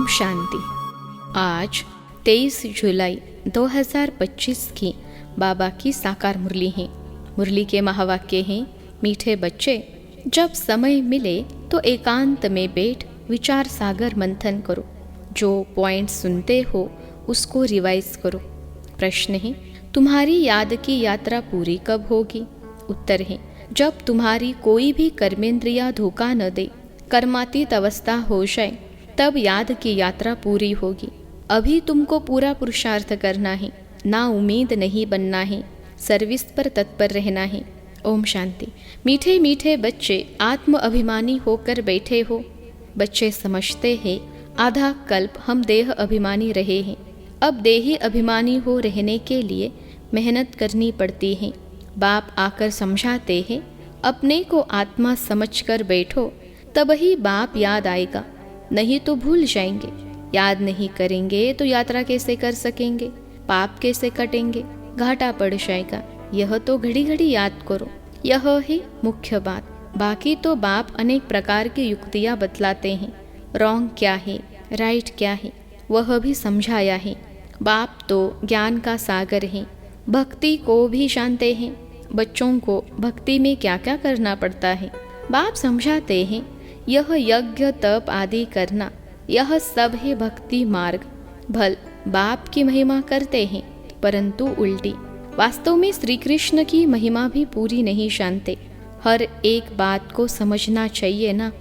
शांति। आज 23 जुलाई 2025 की बाबा की साकार मुरली है। मुरली के महावाक्य हैं, मीठे बच्चे, जब समय मिले तो एकांत में बैठ विचार सागर मंथन करो। जो पॉइंट सुनते हो उसको रिवाइज करो। प्रश्न है, तुम्हारी याद की यात्रा पूरी कब होगी? उत्तर है, जब तुम्हारी कोई भी कर्मेंद्रिया धोखा न दे, कर्मातीत अवस्था हो जाए, तब याद की यात्रा पूरी होगी। अभी तुमको पूरा पुरुषार्थ करना है, ना उम्मीद नहीं बनना है, सर्विस पर तत्पर रहना है। ओम शांति। मीठे मीठे बच्चे आत्म अभिमानी होकर बैठे हो। बच्चे समझते हैं आधा कल्प हम देह अभिमानी रहे हैं, अब देही अभिमानी हो रहने के लिए मेहनत करनी पड़ती है। बाप आकर समझाते हैं, अपने को आत्मा समझकर बैठो, तब ही बाप याद आएगा, नहीं तो भूल जाएंगे। याद नहीं करेंगे तो यात्रा कैसे कर सकेंगे, पाप कैसे कटेंगे, घाटा पड़ जाएगा। यह तो घड़ी घड़ी याद करो, यह है मुख्य बात। बाकी तो बाप अनेक प्रकार की युक्तियाँ बतलाते हैं, रॉन्ग क्या है, राइट क्या है, वह भी समझाया है। बाप तो ज्ञान का सागर है, भक्ति को भी जानते हैं। बच्चों को भक्ति में क्या क्या करना पड़ता है बाप समझाते हैं। यह यज्ञ तप आदि करना, यह सब है भक्ति मार्ग। भल बाप की महिमा करते हैं, परंतु उल्टी। वास्तव में श्री कृष्ण की महिमा भी पूरी नहीं जानते। हर एक बात को समझना चाहिए ना।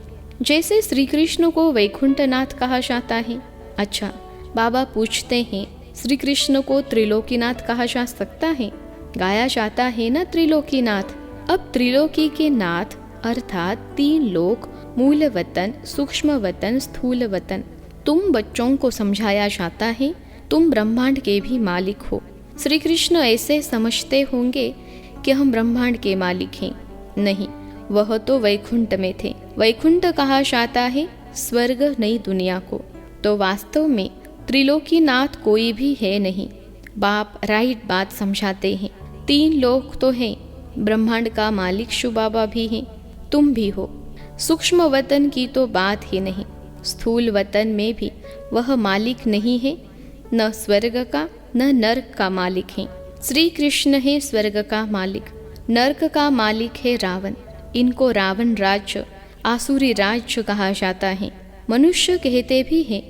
जैसे श्री कृष्ण को वैकुंठनाथ कहा जाता है। अच्छा, बाबा पूछते हैं, श्री कृष्ण को त्रिलोकीनाथ कहा जा सकता है? गाया जाता है ना त्रिलोकीनाथ। अब त्रिलोकी के नाथ अर्थात 3 लोक, मूल वतन, सूक्ष्म वतन, स्थूल वतन। तुम बच्चों को समझाया जाता है, तुम ब्रह्मांड के भी मालिक हो। श्री कृष्ण ऐसे समझते होंगे कि हम ब्रह्मांड के मालिक हैं। नहीं, वह तो वैकुंठ में थे। वैकुंठ कहा जाता है स्वर्ग, नई दुनिया को। तो वास्तव में त्रिलोकीनाथ कोई भी है नहीं। बाप राइट बात समझाते हैं। 3 लोक तो हैं, ब्रह्मांड का मालिक शिव बाबा भी हैं, तुम भी हो। सूक्ष्म वतन की तो बात ही नहीं। स्थूल वतन में भी वह मालिक नहीं है, न स्वर्ग का न नर्क का मालिक है। श्री कृष्ण है स्वर्ग का मालिक, नर्क का मालिक है रावण। इनको रावण राज्य, आसुरी राज्य कहा जाता है। मनुष्य कहते भी हैं,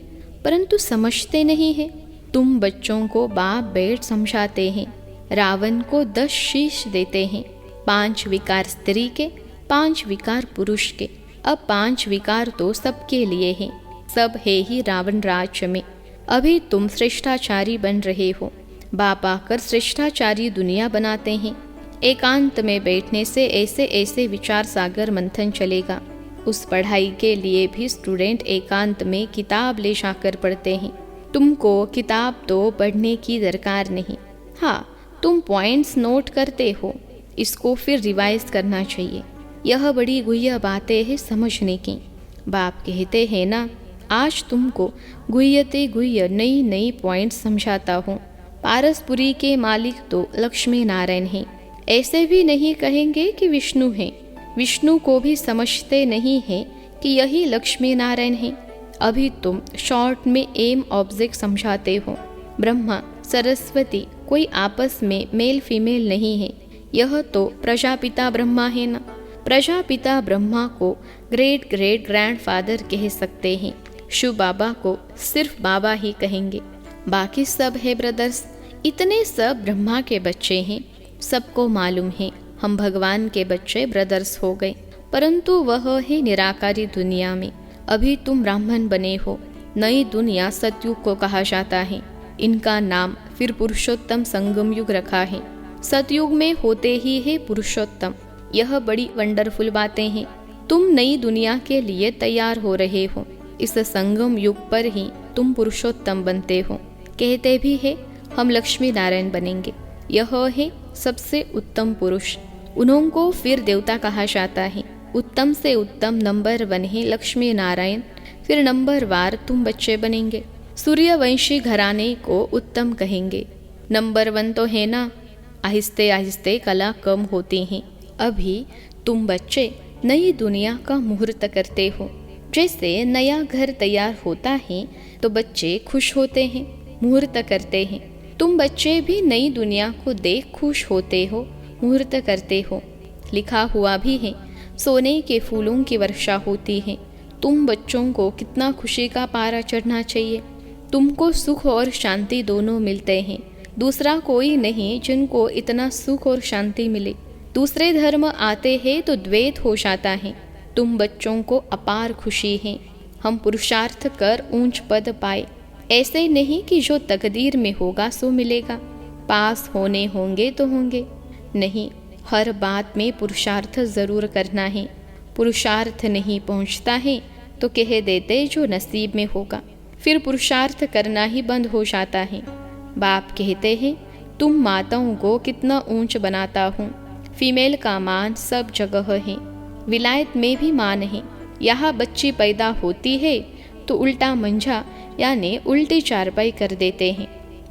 परंतु समझते नहीं है। तुम बच्चों को बाप बैठ समझाते हैं। रावण को 10 शीश देते हैं, 5 विकार स्त्री के, 5 विकार पुरुष के। अब 5 विकार तो सबके लिए हैं, सब है ही रावण राज्य में। अभी तुम श्रेष्ठाचारी बन रहे हो। बाप आकर श्रेष्ठाचारी दुनिया बनाते हैं। एकांत में बैठने से ऐसे ऐसे विचार सागर मंथन चलेगा। उस पढ़ाई के लिए भी स्टूडेंट एकांत में किताब ले जाकर पढ़ते हैं। तुमको किताब तो पढ़ने की दरकार नहीं। हाँ, तुम पॉइंट्स नोट करते हो, इसको फिर रिवाइज करना चाहिए। यह बड़ी गुह्य बातें हैं समझने की। बाप कहते हैं ना, आज तुमको गुह्यते गुह्य नई नई पॉइंट्स समझाता हूँ। पारसपुरी के मालिक तो लक्ष्मी नारायण हैं। ऐसे भी नहीं कहेंगे कि विष्णु हैं। विष्णु को भी समझते नहीं हैं कि यही लक्ष्मी नारायण हैं। अभी तुम शॉर्ट में एम ऑब्जेक्ट समझाते हो। ब्रह्मा सरस्वती कोई आपस में मेल फीमेल नहीं है। यह तो प्रजापिता ब्रह्मा है ना। प्रजापिता ब्रह्मा को ग्रेट ग्रेट ग्रैंडफादर कह सकते हैं। शिव बाबा को सिर्फ बाबा ही कहेंगे, बाकी सब है ब्रदर्स। इतने सब ब्रह्मा के बच्चे हैं, सबको मालूम है हम भगवान के बच्चे ब्रदर्स हो गए। परंतु वह है निराकारी दुनिया में। अभी तुम ब्राह्मण बने हो। नई दुनिया सतयुग को कहा जाता है। इनका नाम फिर पुरुषोत्तम संगम युग रखा है। सतयुग में होते ही है पुरुषोत्तम। यह बड़ी वंडरफुल बातें हैं। तुम नई दुनिया के लिए तैयार हो रहे हो। इस संगम युग पर ही तुम पुरुषोत्तम बनते हो। कहते भी है हम लक्ष्मी नारायण बनेंगे। यह है सबसे उत्तम पुरुष। उन्हों को फिर देवता कहा जाता है। उत्तम से उत्तम नंबर 1 है लक्ष्मी नारायण, फिर नंबर वार तुम बच्चे बनेंगे। सूर्यवंशी घराने को उत्तम कहेंगे। नंबर 1 तो है ना। आहिस्ते आहिस्ते कला कम होती हैं। अभी तुम बच्चे नई दुनिया का मुहूर्त करते हो। जैसे नया घर तैयार होता है तो बच्चे खुश होते हैं, मुहूर्त करते हैं। तुम बच्चे भी नई दुनिया को देख खुश होते हो, मुहूर्त करते हो। लिखा हुआ भी है, सोने के फूलों की वर्षा होती है। तुम बच्चों को कितना खुशी का पारा चढ़ना चाहिए। तुमको सुख और शांति दोनों मिलते हैं। दूसरा कोई नहीं जिनको इतना सुख और शांति मिले। दूसरे धर्म आते हैं तो द्वैत हो जाता है। तुम बच्चों को अपार खुशी है। हम पुरुषार्थ कर ऊंच पद पाए। ऐसे नहीं कि जो तकदीर में होगा सो मिलेगा, पास होने होंगे तो होंगे। नहीं, हर बात में पुरुषार्थ जरूर करना है। पुरुषार्थ नहीं पहुंचता है तो कह देते जो नसीब में होगा, फिर पुरुषार्थ करना ही बंद हो जाता है। बाप कहते हैं, तुम माताओं को कितना ऊंच बनाता हूँ। फीमेल का मान सब जगह है, विलायत में भी मान है। यहाँ बच्ची पैदा होती है तो उल्टा मंझा यानी उल्टी चारपाई कर देते हैं।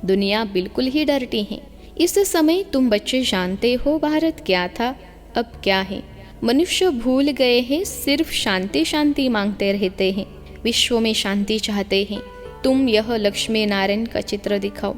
दुनिया बिल्कुल ही डरती है। इस समय तुम बच्चे जानते हो भारत क्या था, अब क्या है। मनुष्य भूल गए हैं, सिर्फ शांति शांति मांगते रहते हैं, विश्व में शांति चाहते हैं। तुम यह लक्ष्मी नारायण का चित्र दिखाओ।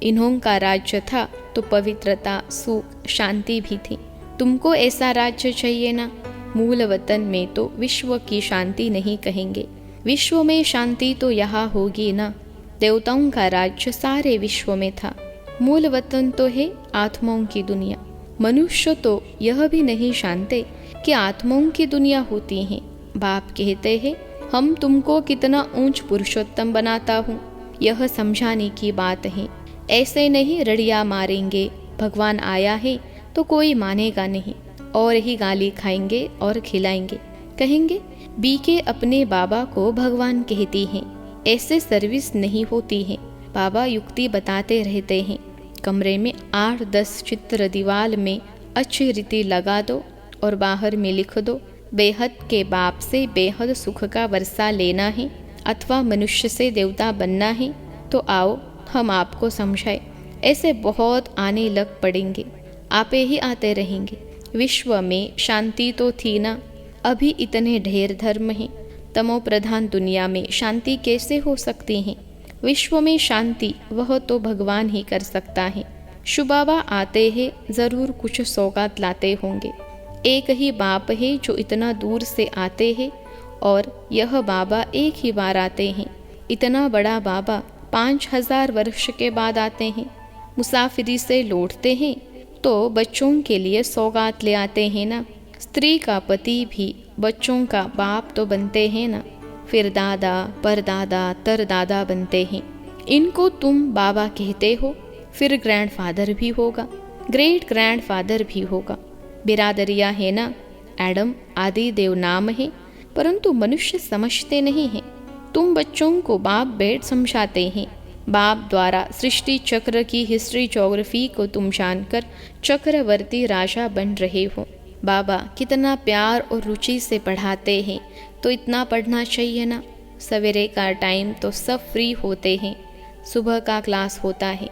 इन्हों का राज्य था तो पवित्रता, सुख, शांति भी थी। तुमको ऐसा राज्य चाहिए ना। मूल वतन में तो विश्व की शांति नहीं कहेंगे, विश्व में शांति तो यहाँ होगी ना। देवताओं का राज्य सारे विश्व में था। मूल वतन तो है आत्माओं की दुनिया। मनुष्य तो यह भी नहीं जानते कि आत्माओं की दुनिया होती है। बाप कहते हैं, हम तुमको कितना ऊंच पुरुषोत्तम बनाता हूँ, यह समझाने की बात है। ऐसे नहीं रड़िया मारेंगे, भगवान आया है तो कोई मानेगा नहीं, और ही गाली खाएंगे और खिलाएंगे। कहेंगे बीके अपने बाबा को भगवान कहती हैं। ऐसे सर्विस नहीं होती है। बाबा युक्ति बताते रहते हैं। कमरे में 8-10 चित्र दीवार में अच्छी रीति लगा दो और बाहर में लिख दो, बेहद के बाप से बेहद सुख का वर्षा लेना है अथवा मनुष्य से देवता बनना है तो आओ हम आपको समझाए। ऐसे बहुत आने लग पड़ेंगे, आपे ही आते रहेंगे। विश्व में शांति तो थी ना, अभी इतने ढेर धर्म हैं। तमो प्रधान दुनिया में शांति कैसे हो सकती है। विश्व में शांति वह तो भगवान ही कर सकता है। शुबाबा आते हैं, जरूर कुछ सौगात लाते होंगे। एक ही बाप है जो इतना दूर से आते हैं और यह बाबा एक ही बार आते हैं। इतना बड़ा बाबा 5000 वर्ष के बाद आते हैं। मुसाफिरी से लौटते हैं तो बच्चों के लिए सौगात ले आते हैं ना। स्त्री का पति भी बच्चों का बाप तो बनते हैं ना, फिर दादा, परदादा, तरदादा बनते हैं। इनको तुम बाबा कहते हो, फिर ग्रैंडफादर भी होगा, ग्रेट ग्रैंडफादर भी होगा। बिरादरिया है ना, एडम आदि देव नाम है, परंतु मनुष्य समझते नहीं हैं। तुम बच्चों को बाप बेट समझाते हैं। बाप द्वारा सृष्टि चक्र की हिस्ट्री ज्योग्राफी को तुम जानकर चक्रवर्ती राजा बन रहे हो। बाबा कितना प्यार और रुचि से पढ़ाते हैं, तो इतना पढ़ना चाहिए ना। सवेरे का टाइम तो सब फ्री होते हैं। सुबह का क्लास होता है,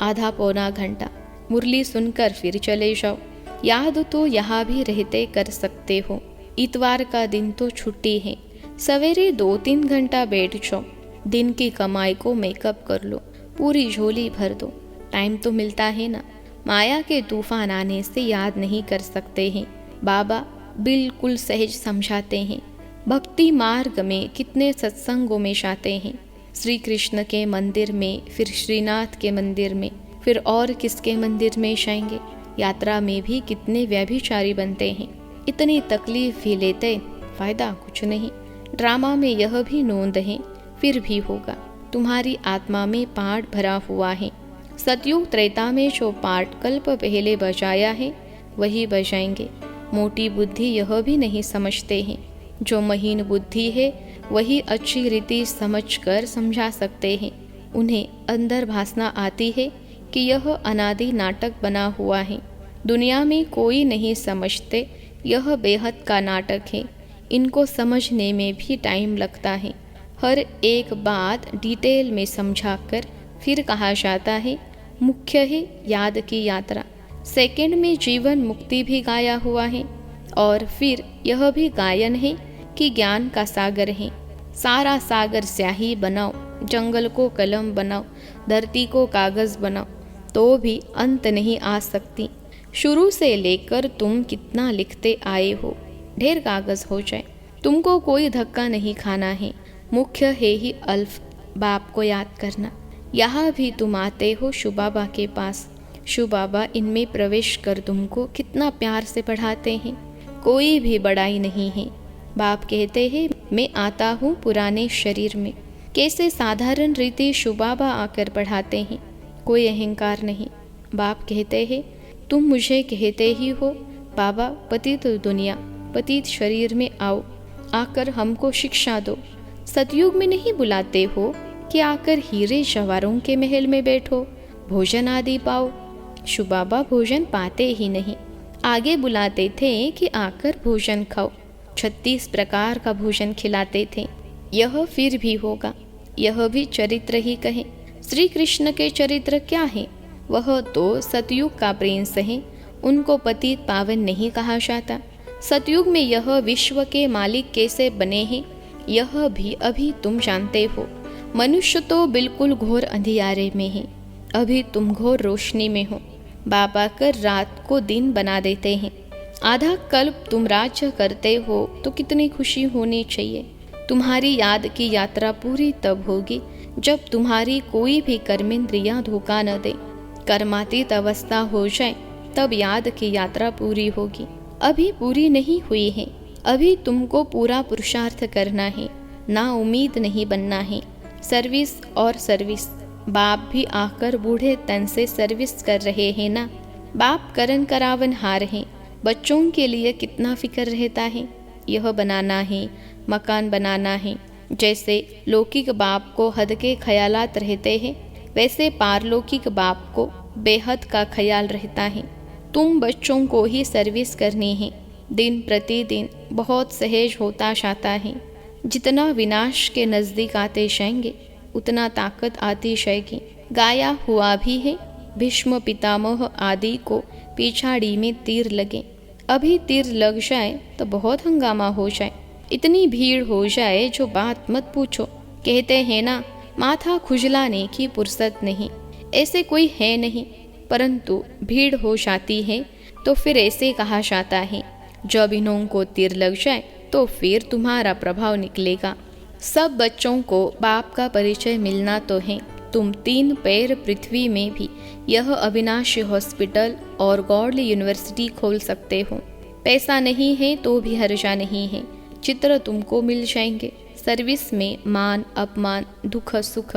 आधा पौना घंटा मुरली सुनकर फिर चले जाओ। याद तो यहाँ भी रहते कर सकते हो। इतवार का दिन तो छुट्टी है, सवेरे 2-3 घंटा बैठ जाओ। दिन की कमाई को मेकअप कर लो, पूरी झोली भर दो। टाइम तो मिलता है ना। माया के तूफान आने से याद नहीं कर सकते हैं। बाबा बिल्कुल सहज समझाते हैं। भक्ति मार्ग में कितने सत्संगों में जाते हैं। श्री कृष्ण के मंदिर में, फिर श्रीनाथ के मंदिर में, फिर और किसके मंदिर में जाएंगे। यात्रा में भी कितने व्यभिचारी बनते हैं। इतनी तकलीफ भी लेते, फायदा कुछ नहीं। ड्रामा में यह भी नोंद है, फिर भी होगा। तुम्हारी आत्मा में पाठ भरा हुआ है। सतयुग त्रेता में जो पाठ कल्प पहले बजाया है वही बजाएंगे। मोटी बुद्धि यह भी नहीं समझते हैं। जो महीन बुद्धि है वही अच्छी रीति समझकर समझा सकते हैं। उन्हें अंदर भासना आती है कि यह अनादि नाटक बना हुआ है। दुनिया में कोई नहीं समझते यह बेहद का नाटक है। इनको समझने में भी टाइम लगता है। हर एक बात डिटेल में समझाकर फिर कहा जाता है। मुख्य है याद की यात्रा। सेकंड में जीवन मुक्ति भी गाया हुआ है और फिर यह भी गायन है कि ज्ञान का सागर है। सारा सागर स्याही बनाओ, जंगल को कलम बनाओ, धरती को कागज बनाओ, तो भी अंत नहीं आ सकती। शुरू से लेकर तुम कितना लिखते आए हो, ढेर कागज हो जाए, तुमको कोई धक्का नहीं खाना है। मुख्य है ही अल्फ, बाप को याद करना। यहाँ भी तुम आते हो शिव बाबा के पास। शिव बाबा इनमें प्रवेश कर तुमको कितना प्यार से पढ़ाते हैं। कोई भी बड़ाई नहीं है। बाप कहते हैं मैं आता हूँ पुराने शरीर में। कैसे साधारण रीति शिव बाबा आकर पढ़ाते हैं, कोई अहंकार नहीं। बाप कहते हैं तुम मुझे कहते ही हो बाबा पतित दुनिया, पतित शरीर में आओ, आकर हमको शिक्षा दो। सतयुग में नहीं बुलाते हो कि आकर हीरे जवाहरों के महल में बैठो, भोजन आदि पाओ। शिव बाबा भोजन पाते ही नहीं, आगे बुलाते थे कि आकर भोजन खाओ। 36 प्रकार का भोजन खिलाते थे। यह फिर भी होगा, यह भी चरित्र ही कहे। श्री कृष्ण के चरित्र क्या है? वह तो सतयुग का प्रिंस है, उनको पतित पावन नहीं कहा जाता। सतयुग में यह विश्व के मालिक कैसे बने हैं, यह भी अभी तुम जानते हो। मनुष्य तो बिल्कुल घोर अंधियारे में है, अभी तुम घोर रोशनी में हो। बाबा कर रात को दिन बना देते हैं। आधा कल्प तुम राज्य करते हो तो कितनी खुशी होनी चाहिए। तुम्हारी याद की यात्रा पूरी तब होगी जब तुम्हारी कोई भी कर्मेंद्रियां धोखा न दे। कर्मातीत अवस्था हो जाए तब याद की यात्रा पूरी होगी। अभी पूरी नहीं हुई है, अभी तुमको पूरा पुरुषार्थ करना है, ना उम्मीद नहीं बनना है। सर्विस और सर्विस। बाप भी आकर बूढ़े तन से सर्विस कर रहे हैं ना। बाप करन करावन हार हैं। बच्चों के लिए कितना फिक्र रहता है, यह बनाना है, मकान बनाना है। जैसे लौकिक बाप को हद के ख्यालात रहते हैं, वैसे पारलौकिक बाप को बेहद का ख्याल रहता है। तुम बच्चों को ही सर्विस करनी है। दिन प्रतिदिन बहुत सहज होता जाता है। जितना विनाश के नज़दीक आते जाएंगे उतना ताकत आती जाएगी। गाया हुआ भी है, भीष्म पितामह आदि को पिछाड़ी में तीर लगे। अभी तीर लग जाए तो बहुत हंगामा हो जाए, इतनी भीड़ हो जाए जो बात मत पूछो। कहते हैं ना, माथा खुजलाने की फुर्सत नहीं। ऐसे कोई है नहीं, परंतु भीड़ हो जाती है तो फिर ऐसे कहा जाता है, जब इन्हों को तीर लग जाए तो फिर तुम्हारा प्रभाव निकलेगा। सब बच्चों को बाप का परिचय मिलना तो है। तुम 3 पैर पृथ्वी में भी यह अविनाशी हॉस्पिटल और गॉडली यूनिवर्सिटी खोल सकते हो। पैसा नहीं है तो भी हर्जा नहीं है, चित्र तुमको मिल जाएंगे। सर्विस में मान अपमान, दुख सुख,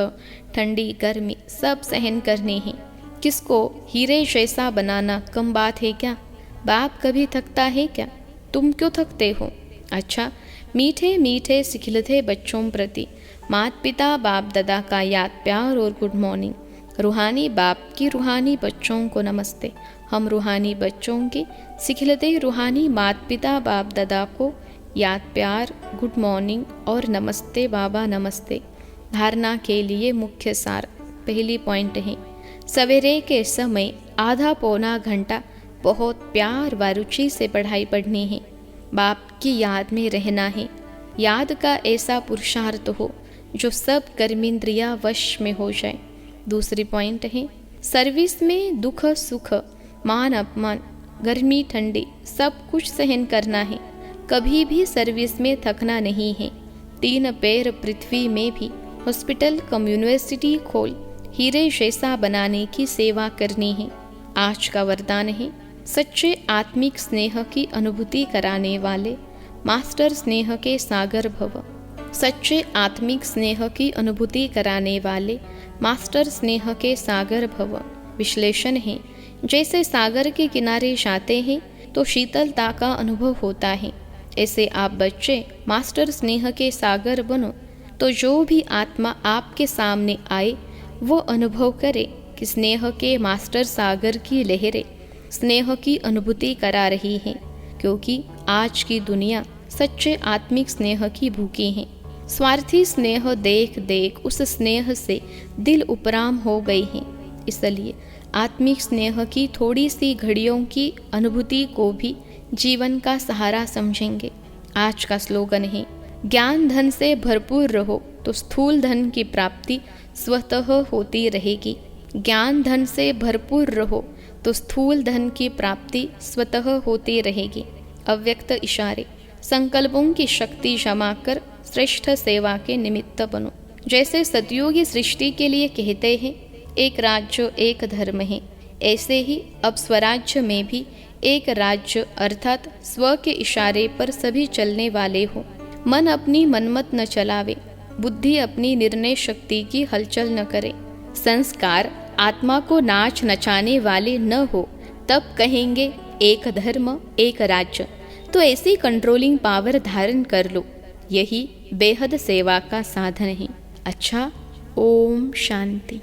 ठंडी गर्मी सब सहन करने हैं। किसको हीरे जैसा बनाना कम बात है क्या? बाप कभी थकता है क्या? तुम क्यों थकते हो? अच्छा, मीठे मीठे सिखलते बच्चों प्रति माता पिता बाप दादा का याद प्यार और गुड मॉर्निंग। रूहानी बाप की रूहानी बच्चों को नमस्ते। हम रूहानी बच्चों की सिखलते रूहानी माता पिता बाप दादा को याद प्यार, गुड मॉर्निंग और नमस्ते बाबा नमस्ते। धारणा के लिए मुख्य सार। पहली पॉइंट है, सवेरे के समय आधा पौना घंटा बहुत प्यार व रुचि से पढ़ाई पढ़नी है। बाप की याद में रहना है। याद का ऐसा पुरुषार्थ हो जो सब कर्मेंद्रिया वश में हो जाए। दूसरी पॉइंट है, सर्विस में दुख सुख, मान अपमान, गर्मी ठंडी सब कुछ सहन करना है। कभी भी सर्विस में थकना नहीं है। 3 पैर पृथ्वी में भी हॉस्पिटल कम यूनिवर्सिटी खोल हीरे जैसा बनाने की सेवा करनी है। आज का वरदान है, सच्चे आत्मिक स्नेह की अनुभूति कराने वाले मास्टर स्नेह के सागर भव। सच्चे आत्मिक स्नेह की अनुभूति कराने वाले मास्टर स्नेह के सागर भव। विश्लेषण है, जैसे सागर के किनारे जाते हैं तो शीतलता का अनुभव होता है, ऐसे आप बच्चे मास्टर स्नेह के सागर बनो तो जो भी आत्मा आपके सामने आए वो अनुभव करे कि स्नेह के मास्टर सागर की लहरें स्नेह की अनुभूति करा रही हैं, क्योंकि आज की दुनिया सच्चे आत्मिक स्नेह की भूखी है। स्वार्थी स्नेह देख देख उस स्नेह से दिल उपराम हो गई है। इसलिए आत्मिक स्नेह की थोड़ी सी घड़ियों की अनुभूति को भी जीवन का सहारा समझेंगे। आज का स्लोगन है, ज्ञान धन से भरपूर रहो तो स्थूल धन की प्राप्ति स्वतः होती रहेगी। ज्ञान धन से भरपूर रहो तो स्थूल धन की प्राप्ति स्वतः होती रहेगी। अव्यक्त इशारे। संकल्पों की शक्ति जमा कर श्रेष्ठ सेवा के निमित्त बनो। जैसे सतयुगी सृष्टि के लिए कहते हैं, एक राज्य एक धर्म है, ऐसे ही अब स्वराज्य में भी एक राज्य अर्थात स्व के इशारे पर सभी चलने वाले हो। मन अपनी मनमत न चलावे, बुद्धि अपनी निर्णय शक्ति की हलचल न करे। संस्कार आत्मा को नाच नचाने वाले न हो, तब कहेंगे एक धर्म एक राज्य। तो ऐसी कंट्रोलिंग पावर धारण कर लो, यही बेहद सेवा का साधन है। अच्छा, ओम शांति।